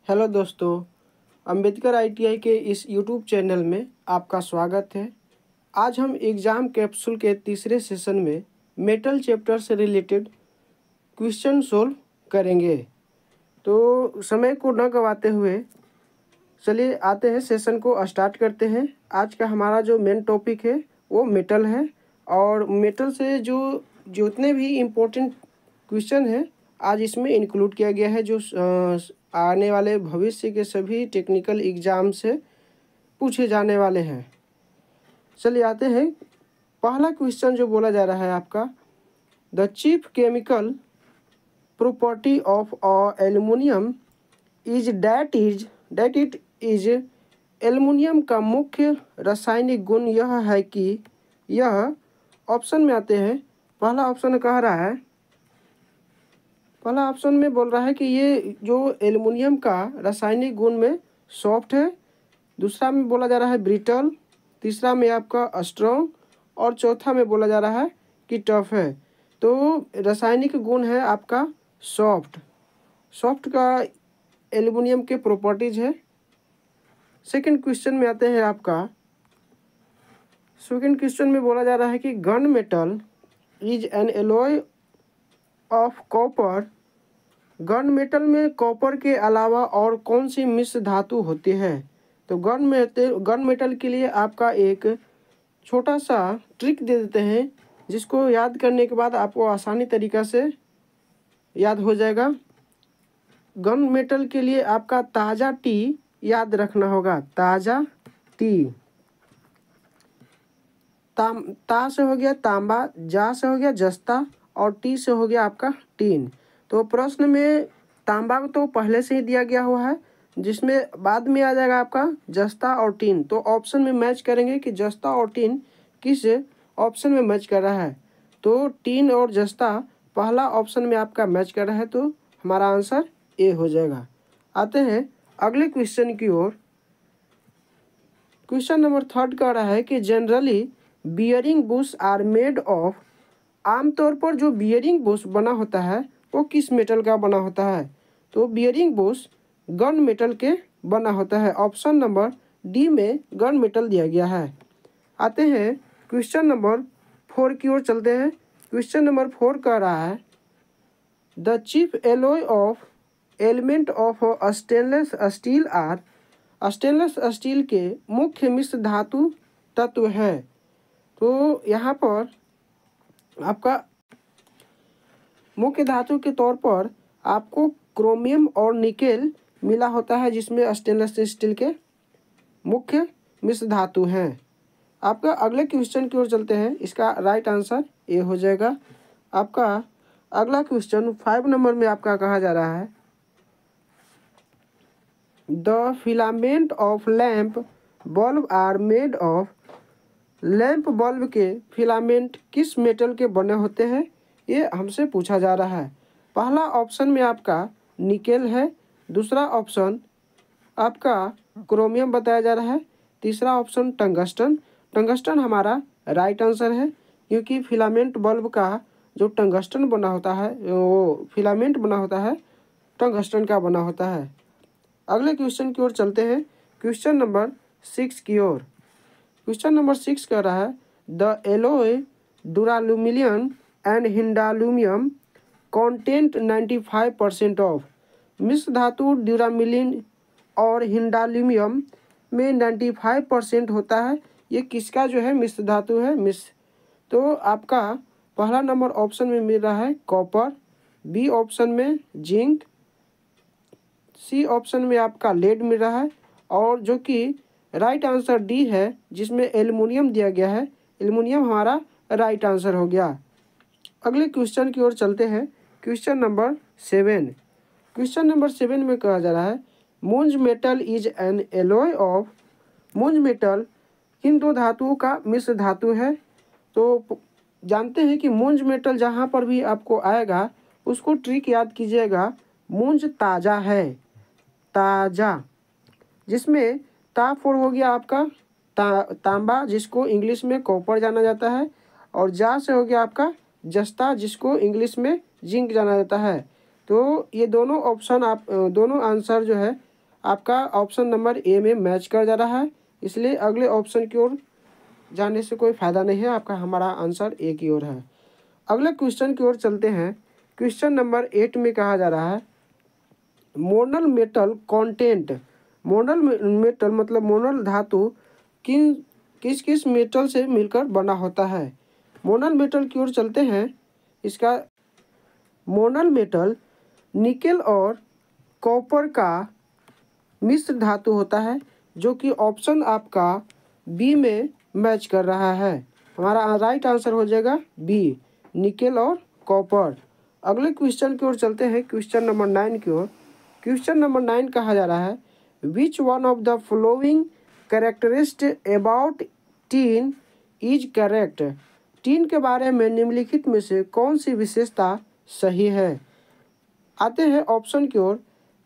Hello दोस्तों, Ambedkar ITI के इस यूट्यूब चैनल में आपका स्वागत है। आज हम एग्ज़ाम कैप्सूल के तीसरे सेशन में मेटल चैप्टर से रिलेटेड क्वेश्चन सोल्व करेंगे। तो समय को न गंवाते हुए चलिए आते हैं, सेशन को स्टार्ट करते हैं। आज का हमारा जो मेन टॉपिक है वो मेटल है और मेटल से जो जितने भी इम्पोर्टेंट क्वेश्चन हैं आज इसमें इंक्लूड किया गया है, जो आने वाले भविष्य के सभी टेक्निकल एग्जाम से पूछे जाने वाले हैं। चलिए आते हैं। पहला क्वेश्चन जो बोला जा रहा है आपका, the chief chemical property of aluminium is that it is aluminium का मुख्य रासायनिक गुण यह है कि यह, ऑप्शन में आते हैं। पहला ऑप्शन कह रहा है, पहला ऑप्शन में बोल रहा है कि ये जो एल्युमिनियम का रासायनिक गुण में सॉफ्ट है, दूसरा में बोला जा रहा है ब्रिटल, तीसरा में आपका स्ट्रॉन्ग और चौथा में बोला जा रहा है कि टफ है। तो रासायनिक गुण है आपका सॉफ्ट। सॉफ्ट का एल्युमिनियम के प्रॉपर्टीज है। सेकंड क्वेश्चन में आते हैं आपका। सेकंड क्वेश्चन में बोला जा रहा है कि gun metal is an alloy of copper. Gun metal में कॉपर के अलावा और कौन सी मिश्र धातु होती है? तो गन मेटल के लिए आपका एक छोटा सा ट्रिक दे देते हैं, जिसको याद करने के बाद आपको आसानी तरीक़ा से याद हो जाएगा। गन मेटल के लिए आपका ताज़ा टी याद रखना होगा। ताज़ा टी, ता से हो गया तांबा, जा से हो गया जस्ता और टी से हो गया आपका टीन। तो प्रश्न में तांबा तो पहले से ही दिया गया हुआ है, जिसमें बाद में आ जाएगा आपका जस्ता और टीन। तो ऑप्शन में मैच करेंगे कि जस्ता और टीन किस ऑप्शन में मैच कर रहा है। तो टीन और जस्ता पहला ऑप्शन में आपका मैच कर रहा है, तो हमारा आंसर ए हो जाएगा। आते हैं अगले क्वेश्चन की ओर। क्वेश्चन नंबर 3 कह रहा है कि generally bearing bush are made of. आमतौर पर जो बियरिंग बुश बना होता है वो किस मेटल का बना होता है? तो बियरिंग बुश गन मेटल के बना होता है। ऑप्शन नंबर डी में गन मेटल दिया गया है। आते हैं क्वेश्चन नंबर 4 की ओर चलते हैं। क्वेश्चन नंबर 4 कह रहा है, the chief alloy of element of stainless steel are. Stainless steel के मुख्य मिश्र धातु तत्व है। तो यहाँ पर आपका मुख्य धातु के तौर पर आपको क्रोमियम और निकेल मिला होता है, जिसमें स्टेनलेस स्टील के मुख्य मिश्र धातु हैं। आपका अगले क्वेश्चन की ओर चलते हैं। इसका राइट आंसर ए हो जाएगा। आपका अगला क्वेश्चन 5 नंबर में आपका कहा जा रहा है, the filament of lamp bulb are made of. Lamp bulb के फिलामेंट किस मेटल के बने होते हैं? ये हमसे पूछा जा रहा है। पहला ऑप्शन में आपका निकेल है, दूसरा ऑप्शन आपका क्रोमियम बताया जा रहा है, तीसरा ऑप्शन टंगस्टन। टंगस्टन हमारा राइट आंसर है, क्योंकि फिलामेंट बल्ब का जो टंगस्टन बना होता है, वो फिलामेंट बना होता है टंगस्टन का बना होता है। अगले क्वेश्चन की ओर चलते हैं। क्वेश्चन नंबर 6 की ओर। क्वेश्चन नंबर 6 कह रहा है, the alloy duralumin and hindalium content 95% of. मिश्र धातु ड्यूरामिलिन और हिंडालुमियम में 95% होता है। ये किसका जो है मिश्र धातु है? तो आपका पहला नंबर ऑप्शन में मिल रहा है कॉपर, बी ऑप्शन में जिंक, सी ऑप्शन में आपका लेड मिल रहा है, और जो कि राइट आंसर डी है, जिसमें एल्युमिनियम दिया गया है। एल्युमिनियम हमारा राइट आंसर हो गया। अगले क्वेश्चन की ओर चलते हैं। Question number 7। क्वेश्चन नंबर 7 में कहा जा रहा है, मूंज metal is an alloy of. मूंज मेटल किन दो धातुओं का मिश्र धातु है? तो जानते हैं कि मूंज मेटल जहाँ पर भी आपको आएगा उसको ट्रिक याद कीजिएगा। मूंज ताज़ा है, ताज़ा, जिसमें ता4 हो गया आपका तांबा, जिसको इंग्लिश में कॉपर जाना जाता है, और जा से हो गया आपका जस्ता, जिसको इंग्लिश में जिंक जाना जाता है। तो ये दोनों ऑप्शन आप दोनों आंसर जो है आपका ऑप्शन नंबर ए में मैच कर जा रहा है, इसलिए अगले ऑप्शन की ओर जाने से कोई फ़ायदा नहीं है, आपका हमारा आंसर ए की ओर है। अगले क्वेश्चन की ओर चलते हैं। क्वेश्चन नंबर 8 में कहा जा रहा है Monal metal content. Monal metal मतलब मोनल धातु किस किस मेटल से मिलकर बना होता है। मोनल मेटल की ओर चलते हैं। इसका मोनल मेटल निकेल और कॉपर का मिश्र धातु होता है, जो कि ऑप्शन आपका बी में मैच कर रहा है। हमारा राइट आंसर हो जाएगा बी, निकेल और कॉपर। अगले क्वेश्चन की ओर चलते हैं, क्वेश्चन नंबर 9 की ओर। क्वेश्चन नंबर 9 कहा जा रहा है which one of the following characteristic about tin is correct. Tin के बारे में निम्नलिखित में से कौन सी विशेषता सही है। आते हैं ऑप्शन की ओर।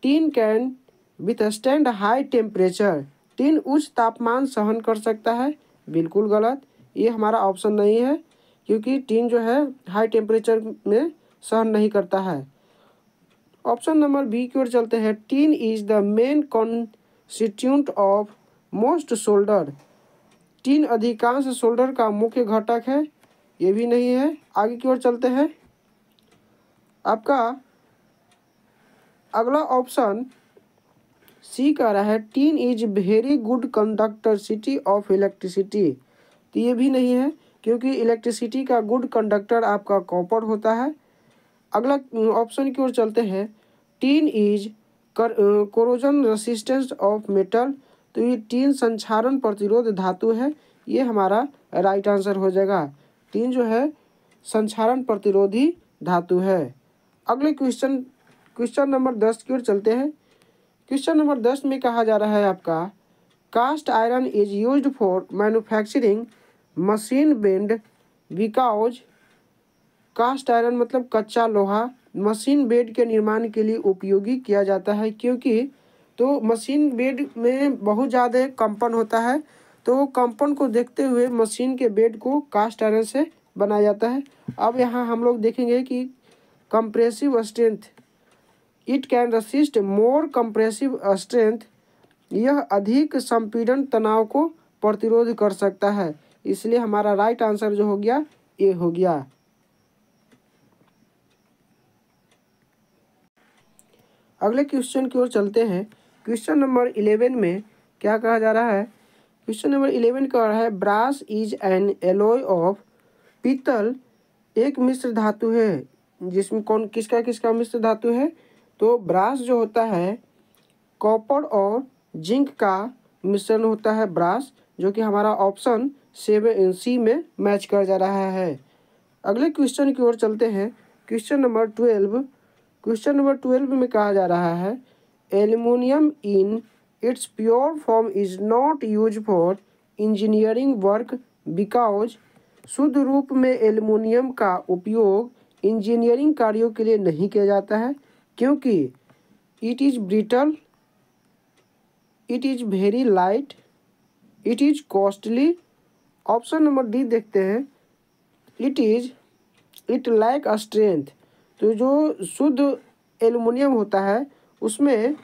Tin can withstand high temperature. Tin उच्च तापमान सहन कर सकता है। बिल्कुल गलत, ये हमारा ऑप्शन नहीं है, क्योंकि टीन जो है हाई टेम्परेचर में सहन नहीं करता है। ऑप्शन नंबर बी की ओर चलते हैं। Tin is the main constituent of most solder. Tin अधिकांश सोल्डर का मुख्य घटक है। ये भी नहीं है। आगे की ओर चलते हैं। आपका अगला ऑप्शन सी कह रहा है tin is very good conductivity of electricity. तो ये भी नहीं है, क्योंकि इलेक्ट्रिसिटी का गुड कंडक्टर आपका कॉपर होता है। अगला ऑप्शन की ओर चलते हैं। Tin is corrosion resistance of metal. तो ये टीन संक्षारण प्रतिरोध धातु है। ये हमारा राइट आंसर हो जाएगा। टीन जो है संक्षारण प्रतिरोधी धातु है। अगले क्वेश्चन नंबर 10 की ओर चलते हैं। क्वेश्चन नंबर 10 में कहा जा रहा है आपका cast iron is used for manufacturing machine bed because. Cast iron मतलब कच्चा लोहा मशीन बेड के निर्माण के लिए उपयोगी किया जाता है, क्योंकि तो मशीन बेड में बहुत ज़्यादा कंपन होता है, तो कंपन को देखते हुए मशीन के बेड को कास्ट आयरन से बनाया जाता है। अब यहाँ हम लोग देखेंगे कि compressive strength it can resist more compressive strength. यह अधिक संपीड़न तनाव को प्रतिरोध कर सकता है, इसलिए हमारा राइट आंसर जो हो गया ए हो गया। अगले क्वेश्चन की ओर चलते हैं। क्वेश्चन नंबर 11 में क्या कहा जा रहा है। क्वेश्चन नंबर 11 कह रहा है brass is an alloy of. पीतल एक मिश्र धातु है, जिसमें किसका मिश्र धातु है। तो ब्रास जो होता है कॉपर और जिंक का मिश्रण होता है ब्रास, जो कि हमारा ऑप्शन सी में मैच कर जा रहा है। अगले क्वेश्चन की ओर चलते हैं। Question number 12। क्वेश्चन नंबर 12 में कहा जा रहा है aluminium in its pure form is not use for engineering work because. शुद्ध रूप में एल्युमिनियम का उपयोग इंजीनियरिंग कार्यों के लिए नहीं किया जाता है, क्योंकि it is brittle, it is very light, it is costly. Option number D देखते हैं। It lack strength. तो जो शुद्ध एल्युमिनियम होता है उसमें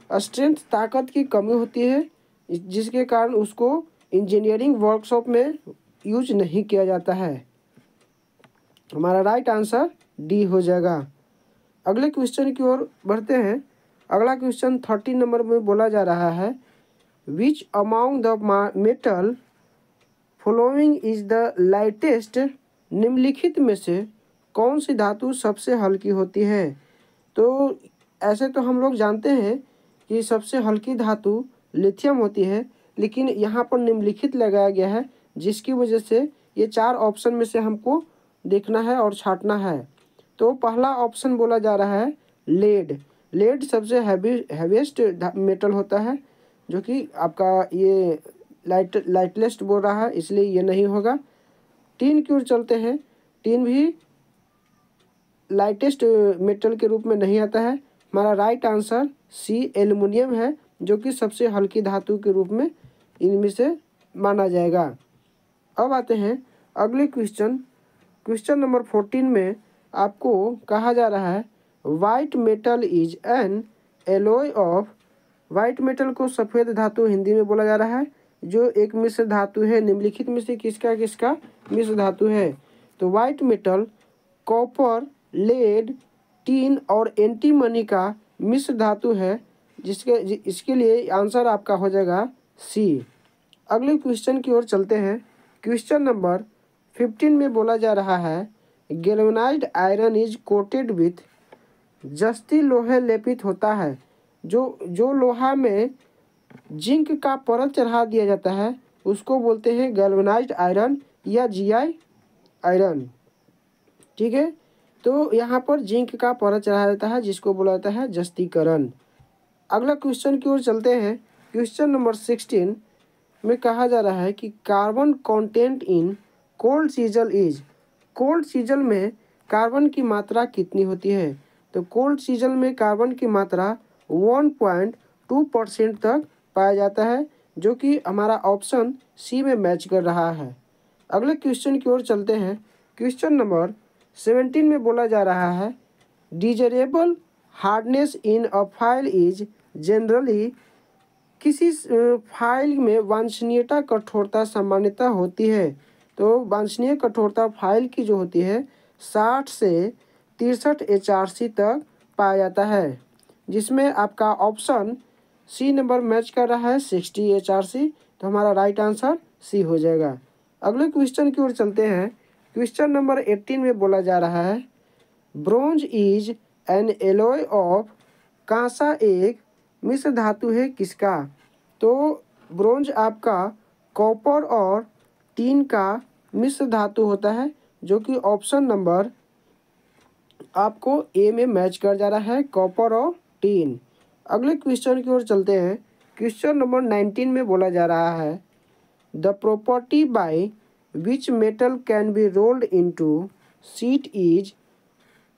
स्ट्रेंथ ताकत की कमी होती है, जिसके कारण उसको इंजीनियरिंग वर्कशॉप में यूज नहीं किया जाता है। हमारा राइट आंसर डी हो जाएगा। अगले क्वेश्चन की ओर बढ़ते हैं। अगला क्वेश्चन 13 नंबर में बोला जा रहा है which among the metal following is the lightest. निम्नलिखित में से कौन सी धातु सबसे हल्की होती है। तो ऐसे तो हम लोग जानते हैं कि सबसे हल्की धातु लिथियम होती है, लेकिन यहाँ पर निम्नलिखित लगाया गया है, जिसकी वजह से ये 4 ऑप्शन में से हमको देखना है और छांटना है। तो पहला ऑप्शन बोला जा रहा है लेड। लेड सबसे हैवीएस्ट मेटल होता है, जो कि आपका ये लाइटलेस्ट बोल रहा है, इसलिए ये नहीं होगा। टीन की ओर चलते हैं। टीन भी लाइटेस्ट मेटल के रूप में नहीं आता है। हमारा राइट आंसर सी एल्युमिनियम है, जो कि सबसे हल्की धातु के रूप में इनमें से माना जाएगा। अब आते हैं अगले क्वेश्चन नंबर 14 में आपको कहा जा रहा है white metal is an alloy of white metal को सफ़ेद धातु हिंदी में बोला जा रहा है, जो एक मिश्र धातु है। निम्नलिखित में से किसका किसका मिश्र धातु है? तो white metal copper, lead, tin और एंटीमनी का मिश्र धातु है, इसके लिए आंसर आपका हो जाएगा सी। अगले क्वेश्चन की ओर चलते हैं। क्वेश्चन नंबर 15 में बोला जा रहा है galvanized iron is coated with, जस्ती लोहे लेपित होता है। जो लोहा में जिंक का परत चढ़ा दिया जाता है उसको बोलते हैं गैल्वेनाइज्ड आयरन या जीआई आयरन। ठीक है, तो यहाँ पर जिंक का परत चढ़ाया जाता है जिसको बोला जाता है जस्तीकरण। अगला क्वेश्चन की ओर चलते हैं। क्वेश्चन नंबर 16 में कहा जा रहा है कि carbon content in cold chisel is, cold chisel में कार्बन की मात्रा कितनी होती है? तो कोल्ड सीजल में कार्बन की मात्रा 1.2% तक पाया जाता है, जो कि हमारा ऑप्शन सी में मैच कर रहा है। अगले क्वेश्चन की ओर चलते हैं। क्वेश्चन नंबर 17 में बोला जा रहा है desirable hardness in a file is generally, किसी फाइल में वांछनीयता कठोरता सामान्यतः होती है। तो वांछनीय कठोरता फाइल की जो होती है 60 से 63 HRC तक पाया जाता है, जिसमें आपका ऑप्शन सी नंबर मैच कर रहा है 60 HRC। तो हमारा राइट आंसर सी हो जाएगा। अगले क्वेश्चन की ओर चलते हैं। क्वेश्चन नंबर 18 में बोला जा रहा है bronze is an alloy of, कांसा एक मिश्र धातु है किसका? तो ब्रोंज आपका कॉपर और टीन का मिश्र धातु होता है, जो कि ऑप्शन नंबर आपको ए में मैच कर जा रहा है, कॉपर और टीन। अगले क्वेश्चन की ओर चलते हैं। क्वेश्चन नंबर 19 में बोला जा रहा है the property by which metal can be rolled into sheet is,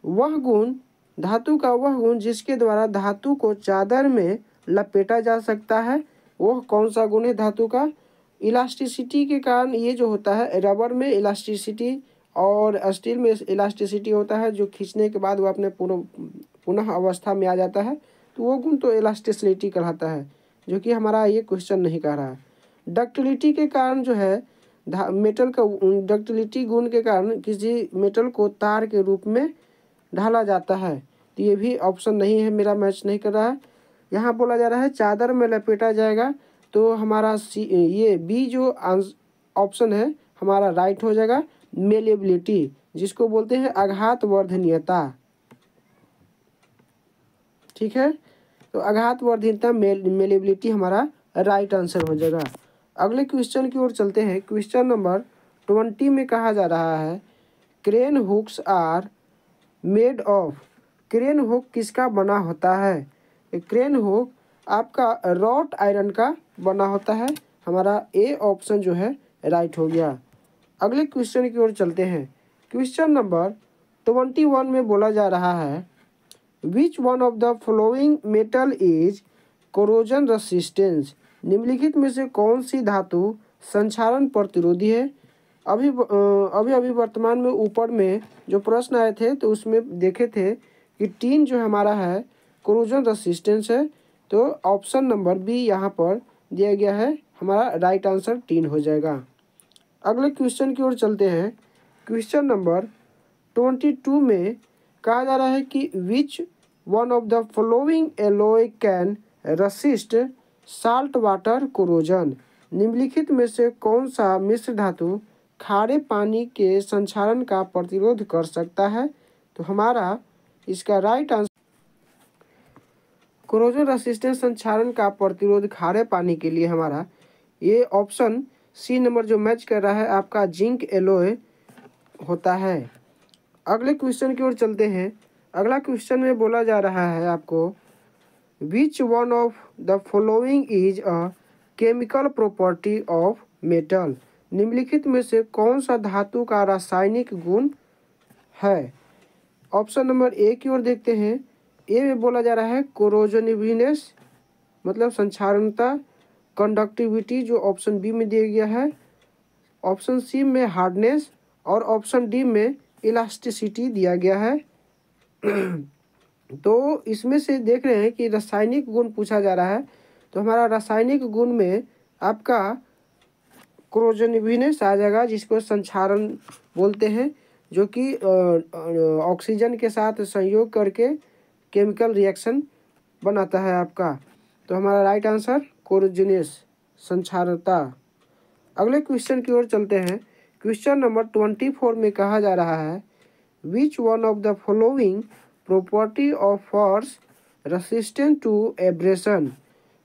वह गुण, धातु का वह गुण जिसके द्वारा धातु को चादर में लपेटा जा सकता है, वह कौन सा गुण है धातु का? इलास्टिसिटी के कारण ये जो होता है, रबर में इलास्टिसिटी और स्टील में इलास्टिसिटी होता है, जो खींचने के बाद वो अपने पुनः अवस्था में आ जाता है, तो वो गुण तो इलास्टिसिटी कहलाता है, जो कि हमारा ये क्वेश्चन नहीं कह रहा है। डक्टिलिटी के कारण जो है मेटल का डक्टिलिटी गुण के कारण किसी मेटल को तार के रूप में ढाला जाता है, तो ये भी ऑप्शन नहीं है, मेरा मैच नहीं कर रहा है। यहाँ बोला जा रहा है चादर में लपेटा जाएगा, तो हमारा सी ये बी जो ऑप्शन है हमारा राइट हो जाएगा। मेलेबिलिटी, जिसको बोलते हैं आघात वर्धनीयता। ठीक है, तो आघात वर्धनीयता मेलेबिलिटी हमारा राइट आंसर हो जाएगा। अगले क्वेश्चन की ओर चलते हैं। क्वेश्चन नंबर 20 में कहा जा रहा है crane hooks are made of, crane hook किसका बना होता है? क्रेन हुक आपका रॉट आयरन का बना होता है, हमारा ए ऑप्शन जो है राइट हो गया। अगले क्वेश्चन की ओर चलते हैं। क्वेश्चन नंबर 21 में बोला जा रहा है which one of the following metal is corrosion resistance, निम्नलिखित में से कौन सी धातु संक्षारण प्रतिरोधी है? अभी वर्तमान में ऊपर में जो प्रश्न आए थे तो उसमें देखे थे कि टीन जो हमारा है कोरोजन रेसिस्टेंस है, तो ऑप्शन नंबर बी यहाँ पर दिया गया है, हमारा राइट आंसर टीन हो जाएगा। अगले क्वेश्चन की ओर चलते हैं। क्वेश्चन नंबर 22 में कहा जा रहा है कि which one of the following alloy can resist salt water corrosion, निम्नलिखित में से कौन सा मिश्र धातु खारे पानी के संक्षारण का प्रतिरोध कर सकता है? तो हमारा इसका राइट आंसर कोरोजन रेसिस्टेंस संक्षारण का प्रतिरोध खारे पानी के लिए हमारा ये ऑप्शन सी नंबर जो मैच कर रहा है आपका जिंक एलॉय होता है। अगले क्वेश्चन की ओर चलते हैं। अगला क्वेश्चन में बोला जा रहा है आपको which one of the following is a chemical property of metal, निम्नलिखित में से कौन सा धातु का रासायनिक गुण है? ऑप्शन नंबर ए की ओर देखते हैं। ए में बोला जा रहा है कोरोजनिवीनेस मतलब संक्षारणता, कंडक्टिविटी जो ऑप्शन बी में दिया गया है, ऑप्शन सी में हार्डनेस और ऑप्शन डी में इलास्टिसिटी दिया गया है। तो इसमें से देख रहे हैं कि रासायनिक गुण पूछा जा रहा है, तो हमारा रासायनिक गुण में आपका क्लोरोजेनिक आ जाएगा, जिसको संक्षारण बोलते हैं, जो कि ऑक्सीजन के साथ संयोग करके केमिकल रिएक्शन बनाता है आपका। तो हमारा राइट आंसर क्लोरोजेनेस, संक्षारकता। अगले क्वेश्चन की ओर चलते हैं। क्वेश्चन नंबर 24 में कहा जा रहा है, which one of the following property of force resistant to abrasion.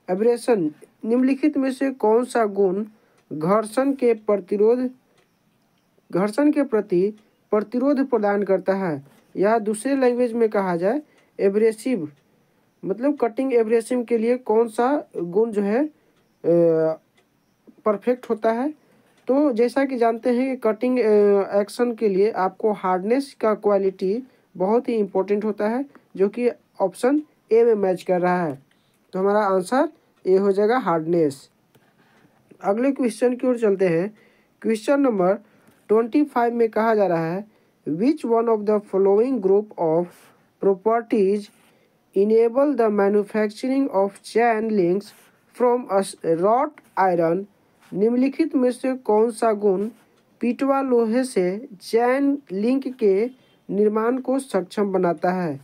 Abrasion, निम्नलिखित में से कौन सा गुण घर्षण के प्रति प्रतिरोध प्रदान करता है, या दूसरे लैंग्वेज में कहा जाए एब्रेसिव, मतलब कटिंग एब्रेसिव के लिए कौन सा गुण जो है परफेक्ट होता है। तो जैसा कि जानते हैं कि कटिंग एक्शन के लिए आपको हार्डनेस का क्वालिटी बहुत ही इम्पोर्टेंट होता है, जो कि ऑप्शन ए में मैच कर रहा है। तो हमारा आंसर ए हो जाएगा, हार्डनेस। अगले क्वेश्चन की ओर चलते हैं। क्वेश्चन नंबर 25 में कहा जा रहा है, which one of the following group of properties enable the manufacturing of chain links from wrought iron. निम्नलिखित में से कौन सा गुण पीटवा लोहे से चैन लिंक के निर्माण को सक्षम बनाता है।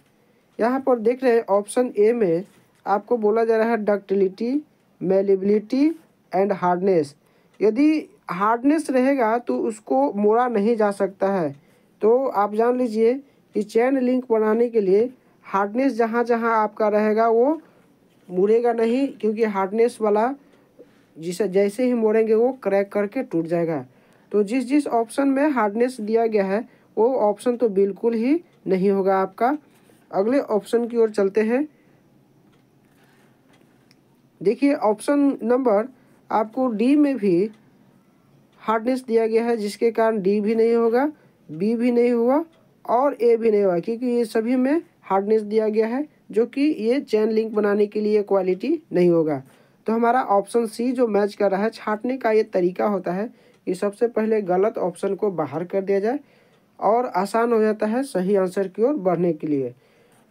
यहाँ पर देख रहे हैं ऑप्शन ए में आपको बोला जा रहा है डक्टिलिटी, मेलेबिलिटी एंड हार्डनेस। यदि हार्डनेस रहेगा तो उसको मोड़ा नहीं जा सकता है। तो आप जान लीजिए कि चैन लिंक बनाने के लिए हार्डनेस जहाँ जहाँ आपका रहेगा वो मुड़ेगा नहीं, क्योंकि हार्डनेस वाला जिसे जैसे ही मोड़ेंगे वो क्रैक करके टूट जाएगा। तो जिस जिस ऑप्शन में हार्डनेस दिया गया है वो ऑप्शन तो बिल्कुल ही नहीं होगा आपका। अगले ऑप्शन की ओर चलते हैं। देखिए ऑप्शन नंबर आपको डी में भी हार्डनेस दिया गया है, जिसके कारण डी भी नहीं होगा, बी भी नहीं हुआ और ए भी नहीं हुआ, क्योंकि ये सभी में हार्डनेस दिया गया है, जो कि ये चैन लिंक बनाने के लिए क्वालिटी नहीं होगा। तो हमारा ऑप्शन सी जो मैच कर रहा है, छांटने का ये तरीका होता है कि सबसे पहले गलत ऑप्शन को बाहर कर दिया जाए और आसान हो जाता है सही आंसर की ओर बढ़ने के लिए।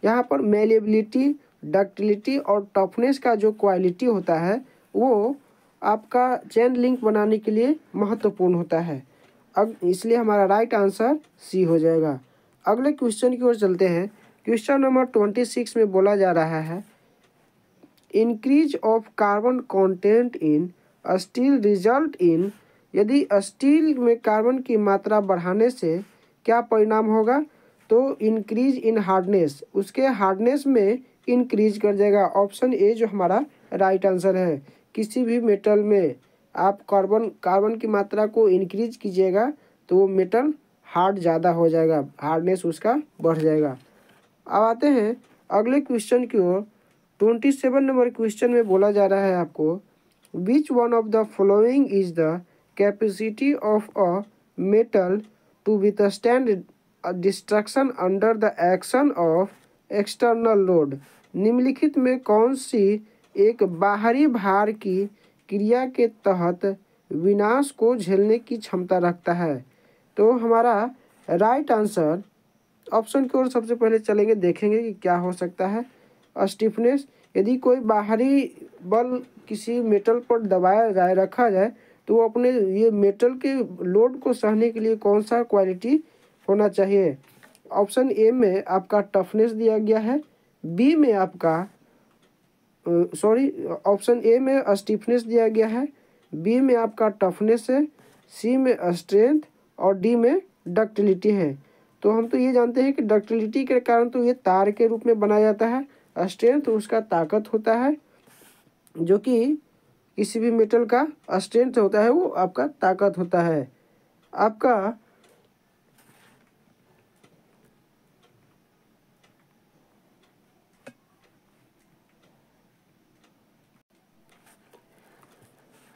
यहाँ पर मेलेबिलिटी, डक्टिलिटी और टफनेस का जो क्वालिटी होता है वो आपका चैन लिंक बनाने के लिए महत्वपूर्ण होता है। अब इसलिए हमारा राइट आंसर सी हो जाएगा। अगले क्वेश्चन की ओर चलते हैं। क्वेश्चन नंबर 26 में बोला जा रहा है, increase of carbon content in steel result in. यदि स्टील में कार्बन की मात्रा बढ़ाने से क्या परिणाम होगा। तो इंक्रीज इन हार्डनेस, उसके हार्डनेस में इंक्रीज कर जाएगा। ऑप्शन ए जो हमारा राइट आंसर है। किसी भी मेटल में आप कार्बन की मात्रा को इंक्रीज कीजिएगा तो वो मेटल हार्ड ज़्यादा हो जाएगा, हार्डनेस उसका बढ़ जाएगा। अब आते हैं अगले क्वेश्चन की ओर। 27 नंबर क्वेश्चन में बोला जा रहा है आपको, which one of the following is the capacity of a metal to withstand destruction under the action of external load. निम्नलिखित में कौन सी एक बाहरी भार की क्रिया के तहत विनाश को झेलने की क्षमता रखता है। तो हमारा राइट आंसर ऑप्शन की ओर सबसे पहले चलेंगे, देखेंगे कि क्या हो सकता है। स्टिफनेस, यदि कोई बाहरी बल किसी मेटल पर दबाया जाए, रखा जाए, तो वो अपने ये मेटल के लोड को सहने के लिए कौन सा क्वालिटी होना चाहिए। ऑप्शन ए में आपका टफनेस दिया गया है, बी में आपका ऑप्शन ए में स्टिफनेस दिया गया है, बी में आपका टफनेस है, सी में स्ट्रेंथ और डी में डक्टिलिटी है। तो हम तो ये जानते हैं कि डक्टिलिटी के कारण तो ये तार के रूप में बनाया जाता है, स्ट्रेंथ उसका ताकत होता है, जो कि किसी भी मेटल का स्ट्रेंथ होता है वो आपका ताकत होता है। आपका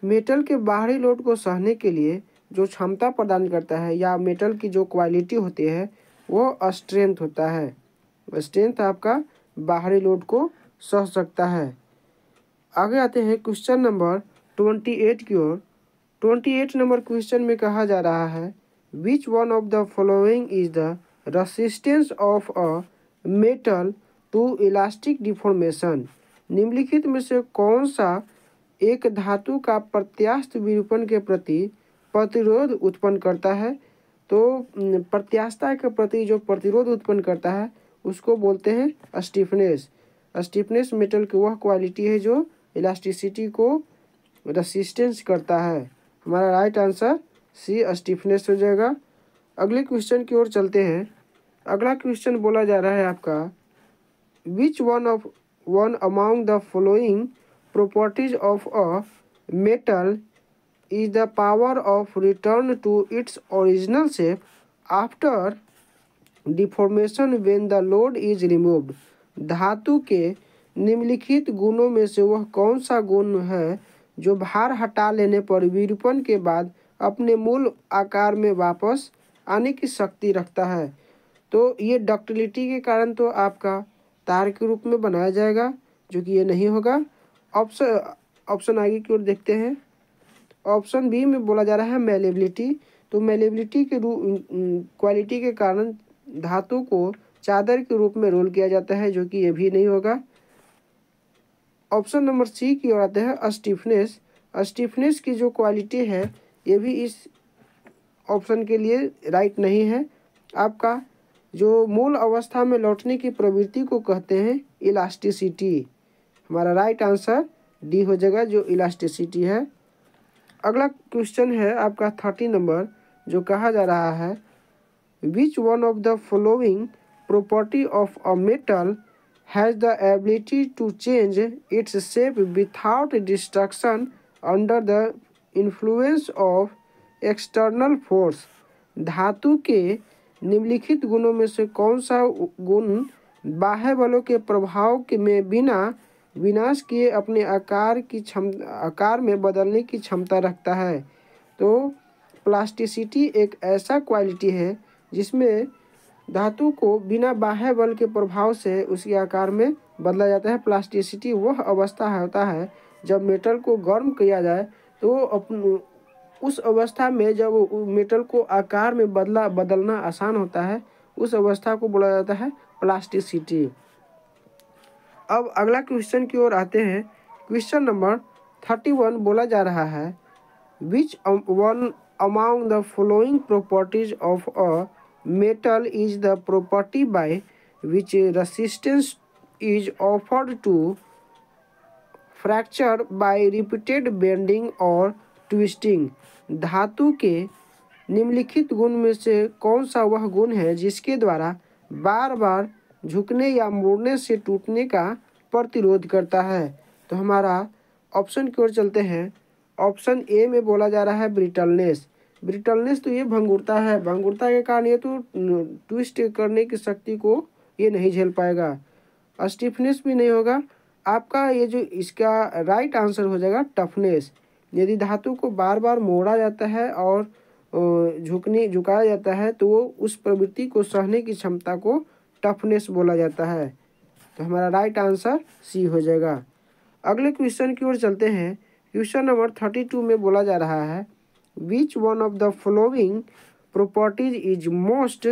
मेटल के बाहरी लोड को सहने के लिए जो क्षमता प्रदान करता है या मेटल की जो क्वालिटी होती है वो स्ट्रेंथ होता है। स्ट्रेंथ आपका बाहरी लोड को सह सकता है। आगे आते हैं क्वेश्चन नंबर 28 की ओर। 28 नंबर क्वेश्चन में कहा जा रहा है, which one of the following is the resistance of a metal to elastic deformation. निम्नलिखित में से कौन सा एक धातु का प्रत्यास्थ विरूपण के प्रति प्रतिरोध उत्पन्न करता है? तो प्रत्यास्थता के प्रति जो प्रतिरोध उत्पन्न करता है उसको बोलते हैं स्टिफनेस। स्टिफनेस मेटल की वह क्वालिटी है जो इलास्टिसिटी को रेसिस्टेंस करता है। हमारा राइट आंसर सी स्टिफनेस हो जाएगा। अगले क्वेश्चन की ओर चलते हैं। अगला क्वेश्चन बोला जा रहा है आपका, विच one among the following properties of a metal is the power of return to its original shape after deformation when the load is removed। धातु के निम्नलिखित गुणों में से वह कौन सा गुण है जो भार हटा लेने पर विरूपण के बाद अपने मूल आकार में वापस आने की शक्ति रखता है? तो ये डक्टिलिटी के कारण तो आपका तार के रूप में बनाया जाएगा, जो कि ये नहीं होगा। ऑप्शन आगे की ओर देखते हैं। ऑप्शन बी में बोला जा रहा है मेलेबिलिटी। तो मेलेबिलिटी के क्वालिटी के कारण धातु को चादर के रूप में रोल किया जाता है, जो कि ये भी नहीं होगा। ऑप्शन नंबर सी की ओर आते हैं स्टिफनेस। स्टिफनेस की जो क्वालिटी है ये भी इस ऑप्शन के लिए राइट नहीं है। आपका जो मूल अवस्था में लौटने की प्रवृत्ति को कहते हैं इलास्टिसिटी। हमारा राइट आंसर डी हो जाएगा, जो इलास्टिसिटी है। अगला क्वेश्चन है आपका 30 नंबर, जो कहा जा रहा है, which one of the following property of a metal has the ability to change its shape without destruction under the influence of external force. धातु के निम्नलिखित गुणों में से कौन सा गुण बाह्य बलों के प्रभाव में बिना विनाश किए अपने आकार में बदलने की क्षमता रखता है? तो प्लास्टिसिटी एक ऐसा क्वालिटी है जिसमें धातु को बिना बाह्य बल के प्रभाव से उसके आकार में बदला जाता है। प्लास्टिसिटी वह अवस्था होता है जब मेटल को गर्म किया जाए तो उस अवस्था में जब मेटल को आकार में बदलना आसान होता है, उस अवस्था को बोला जाता है प्लास्टिसिटी। अब अगला क्वेश्चन की ओर आते हैं। क्वेश्चन नंबर 31 बोला जा रहा है, which one among the following properties of a metal is the property by which resistance is offered to fracture by repeated bending और ट्विस्टिंग। धातु के निम्नलिखित गुण में से कौन सा वह गुण है जिसके द्वारा बार बार झुकने या मोड़ने से टूटने का प्रतिरोध करता है? तो हमारा ऑप्शन की ओर चलते हैं। ऑप्शन ए में बोला जा रहा है ब्रिटलनेस। ब्रिटलनेस तो ये भंगुरता है, भंगुरता के कारण ये तो ट्विस्ट करने की शक्ति को ये नहीं झेल पाएगा। स्टिफनेस भी नहीं होगा। आपका ये जो इसका राइट आंसर हो जाएगा टफनेस। यदि धातु को बार बार मोड़ा जाता है और झुकाया जाता है तो वो उस प्रवृत्ति को सहने की क्षमता को टफनेस बोला जाता है। तो हमारा राइट आंसर सी हो जाएगा। अगले क्वेश्चन की ओर चलते हैं। क्वेश्चन नंबर 32 में बोला जा रहा है, which one of the following properties is most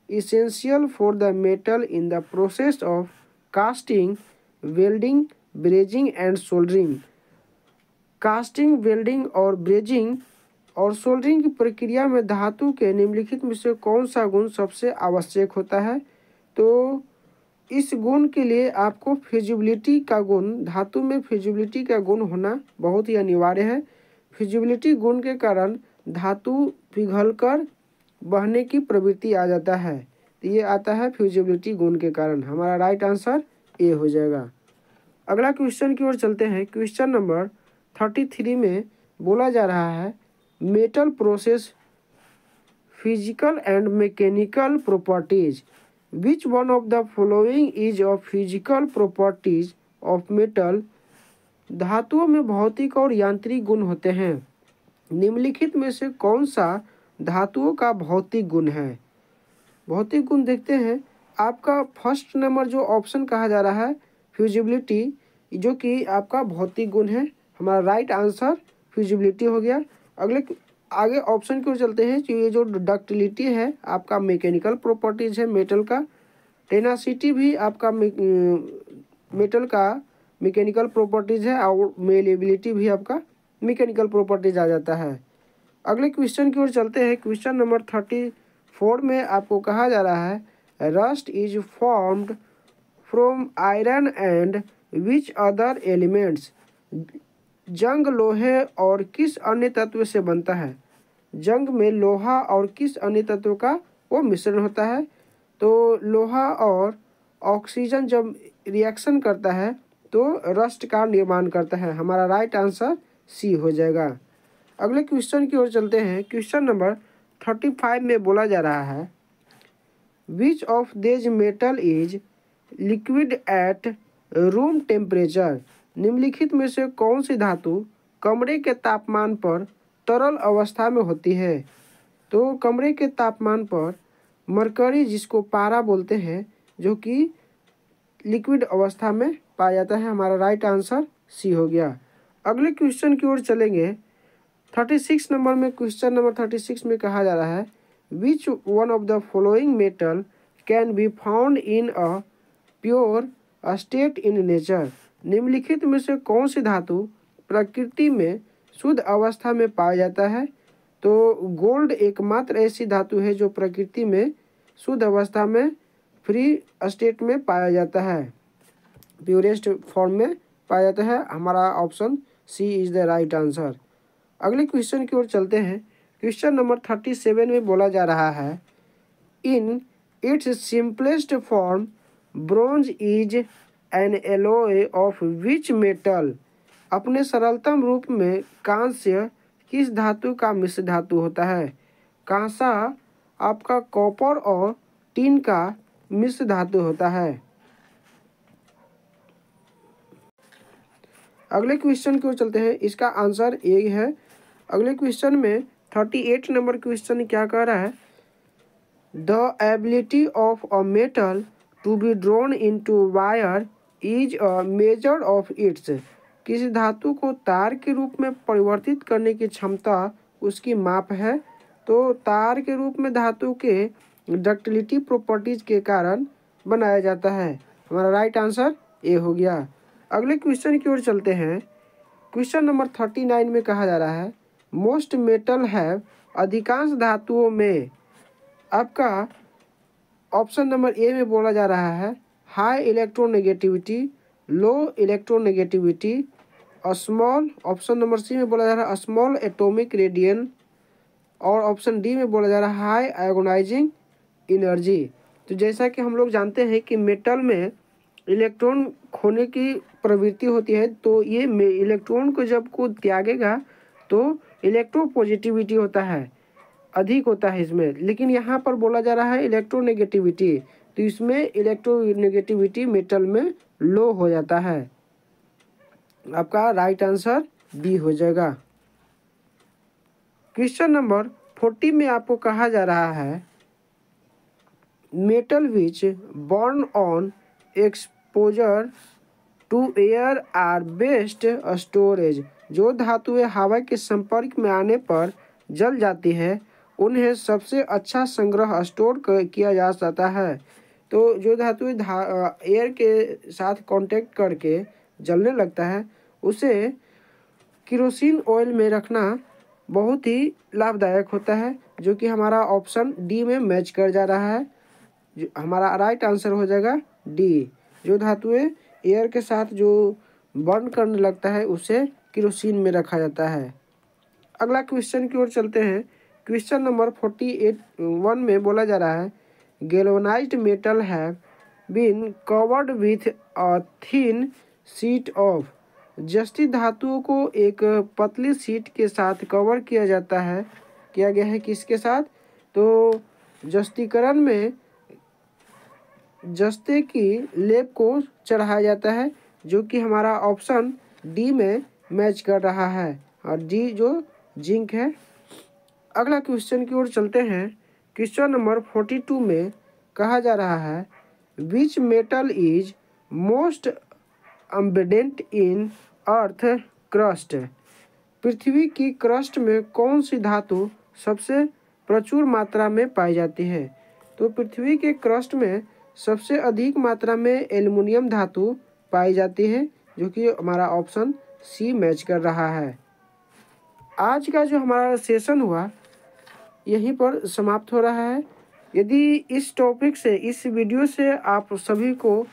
essential for the metal in the process of casting, welding, brazing and soldering. Casting, welding और ब्रेजिंग और सोल्डरिंग की प्रक्रिया में धातु के निम्नलिखित में से कौन सा गुण सबसे आवश्यक होता है? तो इस गुण के लिए आपको फिजिबिलिटी का गुण, धातु में फिजिबिलिटी का गुण होना बहुत ही अनिवार्य है। फिजिबिलिटी गुण के कारण धातु पिघलकर बहने की प्रवृत्ति आ जाता है, तो ये आता है फिजिबिलिटी गुण के कारण। हमारा राइट आंसर ए हो जाएगा। अगला क्वेश्चन की ओर चलते हैं। क्वेश्चन नंबर 33 में बोला जा रहा है, metal process physical and mechanical properties, which one of the following is of physical properties of metal. धातुओं में भौतिक और यांत्रिक गुण होते हैं। निम्नलिखित में से कौन सा धातुओं का भौतिक गुण है? भौतिक गुण देखते हैं। आपका फर्स्ट नंबर जो ऑप्शन कहा जा रहा है फ्यूजिबिलिटी, जो कि आपका भौतिक गुण है। हमारा राइट आंसर फ्यूजिबिलिटी हो गया। आगे ऑप्शन की ओर चलते हैं। कि ये जो डक्टिलिटी है आपका मैकेनिकल प्रॉपर्टीज है मेटल का। टेनासिटी भी आपका मेटल का मैकेनिकल प्रॉपर्टीज़ है और मेलेबिलिटी भी आपका मैकेनिकल प्रॉपर्टीज आ जाता है। अगले क्वेश्चन की ओर चलते हैं। क्वेश्चन नंबर 34 में आपको कहा जा रहा है rust is formed from iron and which other elements. जंग लोहे और किस अन्य तत्व से बनता है। जंग में लोहा और किस अन्य तत्व का वो मिश्रण होता है। तो लोहा और ऑक्सीजन जब रिएक्शन करता है तो रस्ट का निर्माण करता है। हमारा राइट आंसर सी हो जाएगा। अगले क्वेश्चन की ओर चलते हैं। क्वेश्चन नंबर 35 में बोला जा रहा है which of this metal is liquid at room temperature. निम्नलिखित में से कौन सी धातु कमरे के तापमान पर तरल अवस्था में होती है। तो कमरे के तापमान पर मरकरी, जिसको पारा बोलते हैं, जो कि लिक्विड अवस्था में पाया जाता है। हमारा राइट आंसर सी हो गया। अगले क्वेश्चन की ओर चलेंगे। 36 नंबर में, क्वेश्चन नंबर 36 में कहा जा रहा है which one of the following metal can be found in a pure state in nature. निम्नलिखित में से कौन सी धातु प्रकृति में शुद्ध अवस्था में पाया जाता है। तो गोल्ड एकमात्र ऐसी धातु है जो प्रकृति में शुद्ध अवस्था में फ्री स्टेट में पाया जाता है, प्योरेस्ट फॉर्म में पाया जाता है। हमारा option C is the right answer. अगले क्वेश्चन की ओर चलते हैं। क्वेश्चन नंबर 37 में बोला जा रहा है in its simplest form bronze is an alloy of which metal. अपने सरलतम रूप में कांस्य किस धातु का मिश्र धातु होता है। कांसा आपका कॉपर और टिन का मिश्र धातु होता है। अगले क्वेश्चन की ओर चलते हैं। इसका आंसर ए है। अगले क्वेश्चन में 38 नंबर क्वेश्चन क्या कह रहा है the ability of a metal to be drawn into wire is a measure of its. किसी धातु को तार के रूप में परिवर्तित करने की क्षमता उसकी माप है। तो तार के रूप में धातु के डक्टिलिटी प्रॉपर्टीज के कारण बनाया जाता है। हमारा राइट आंसर ए हो गया। अगले क्वेश्चन की ओर चलते हैं। क्वेश्चन नंबर 39 में कहा जा रहा है मोस्ट मेटल हैव। अधिकांश धातुओं में आपका ऑप्शन नंबर ए में बोला जा रहा है high electronegativity, low electronegativity, small. Option number C में बोला जा रहा है स्मॉल एटॉमिक रेडियन, और ऑप्शन डी में बोला जा रहा है हाई आयोनाइजिंग एनर्जी। तो जैसा कि हम लोग जानते हैं कि मेटल में इलेक्ट्रॉन खोने की प्रवृत्ति होती है, तो ये इलेक्ट्रॉन को जब को त्यागेगा तो इलेक्ट्रोपॉजिटिविटी होता है, अधिक होता है इसमें। लेकिन यहाँ पर बोला जा रहा है इलेक्ट्रोनेगेटिविटी, तो इसमें इलेक्ट्रोनेगेटिविटी मेटल में लो हो जाता है। आपका राइट आंसर बी हो जाएगा। क्वेश्चन नंबर 40 में आपको कहा जा रहा है metal which burn on exposure to air are best storage. जो धातुएं हवा के संपर्क में आने पर जल जाती है उन्हें सबसे अच्छा संग्रह स्टोर किया जा सकता है। तो जो धातुएं एयर के साथ कांटेक्ट करके जलने लगता है उसे केरोसिन ऑयल में रखना बहुत ही लाभदायक होता है, जो कि हमारा ऑप्शन डी में मैच कर जा रहा है। हमारा राइट आंसर हो जाएगा डी। जो धातुएं एयर के साथ जो बर्न करने लगता है उसे केरोसिन में रखा जाता है। अगला क्वेश्चन की ओर चलते हैं। क्वेश्चन नंबर 48 में बोला जा रहा है galvanized metal have been covered with a thin sheet of. जस्ती धातुओं को एक पतली शीट के साथ कवर किया गया है किसके साथ। तो जस्तीकरण में जस्ते की लेप को चढ़ाया जाता है, जो कि हमारा ऑप्शन डी में मैच कर रहा है, और डी जो जिंक है। अगला क्वेश्चन की ओर चलते हैं। क्वेश्चन नंबर 42 में कहा जा रहा है which metal is most embedded in earth crust. पृथ्वी की क्रस्ट में कौन सी धातु सबसे प्रचुर मात्रा में पाई जाती है। तो पृथ्वी के क्रस्ट में सबसे अधिक मात्रा में एल्युमिनियम धातु पाई जाती है, जो कि हमारा ऑप्शन सी मैच कर रहा है। आज का जो हमारा सेशन हुआ यहीं पर समाप्त हो रहा है। यदि इस टॉपिक से, इस वीडियो से आप सभी को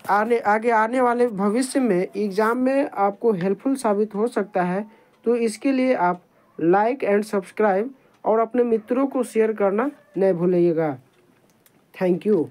आगे आने वाले भविष्य में एग्ज़ाम में आपको हेल्पफुल साबित हो सकता है, तो इसके लिए आप लाइक एंड सब्सक्राइब और अपने मित्रों को शेयर करना नहीं भूलिएगा। Thank you.